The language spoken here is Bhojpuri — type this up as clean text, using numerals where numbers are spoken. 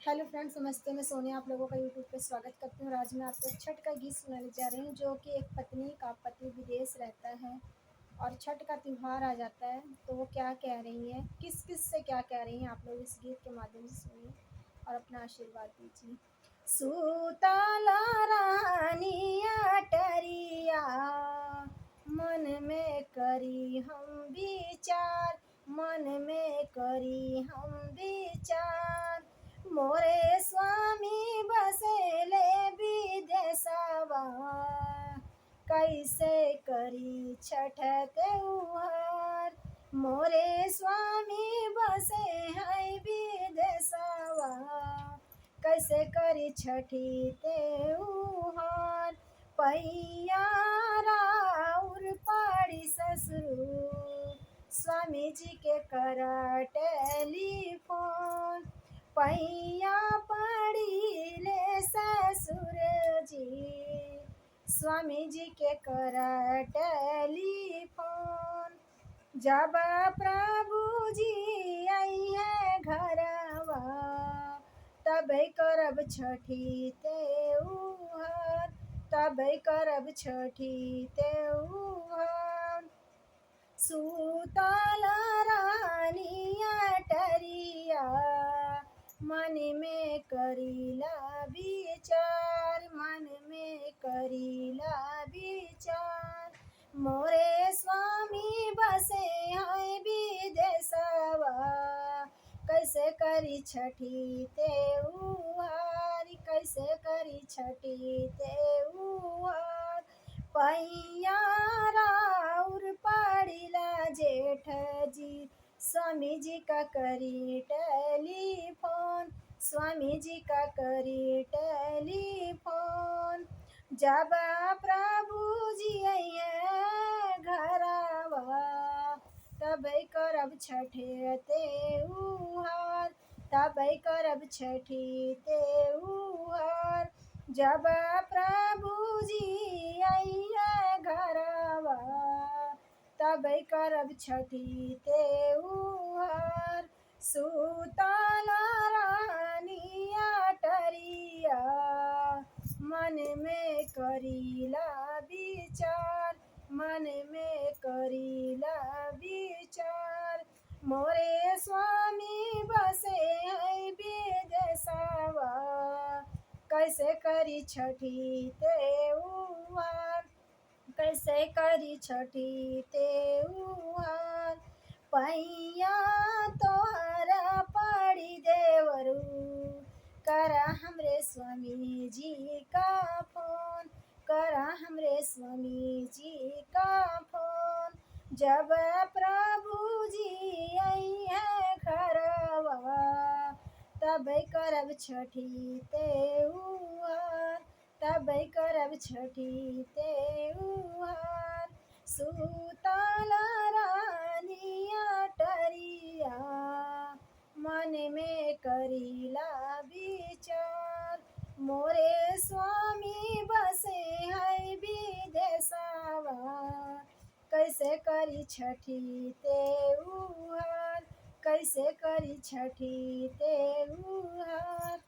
हेलो फ्रेंड्स, नमस्ते। मैं सोनिया आप लोगों का यूट्यूब पे स्वागत करती हूँ। आज मैं आपको छठ का गीत सुनाने जा रही हूँ, जो कि एक पत्नी का पति विदेश रहता है और छठ का त्यौहार आ जाता है, तो वो क्या कह रही है, किस किस से क्या कह रही हैं, आप लोग इस गीत के माध्यम से सुनिए और अपना आशीर्वाद दीजिए। सूतला रानिया टरिया, मन में करी हम विचार, मन में करी हम विचार। मोरे स्वामी बसेले विदेशवा, कैसे करी छठ त्योहार। मोरे स्वामी बसे हैं विदेशवा, कैसे करी छठी त्योहार। पैया राउर पाड़ी ससुर, स्वामी जी के करा टेलीफोन। पैया पड़ी ले ससुर जी, स्वामी जी के करा टेलीफोन। जब प्रभु जी आई है घरवा, तब करब छठी त्योहार, तब करब छठी त्योहार। सूतल रानिया टरिया, मन में करीला विचार, मन में करीला विचार। मोरे स्वामी बसे हैं विदेशवा, कैसे करी छठी त्योहार, कैसे करी छठी त्योहार। पैया राउर पड़िला जेठ जी, स्वामी जी का करी टेलीफोन, स्वामी जी का करी टेलीफोन। जब प्रभु जी आइए घरवा, तब करब छठे त्योहार, तब करब छठी त्योहार। जब प्रभु जी आइए घरवा, तब करब छठी त्योहार। सूतल रानिया टरिया, मन में करीला विचार, मन में करीला विचार। मोरे स्वामी बसे हैं विदेशवा, कैसे करी छठी त्योहार, कैसे करी छठी त्योहार। पैया तोहरा पड़ी देवरू, करा हमरे स्वामी जी का फोन, करा हमरे स्वामी जी का फोन। जब प्रभु जी आई है घरवा, तब करब छठी त्योहार, तब करब छठी त्योहार। सूतल रानिया टरिया, मन में करीला विचार। मोरे स्वामी बसे हैं विदेशवा, कैसे करी छठी त्योहार, कैसे करी छठी त्योहार।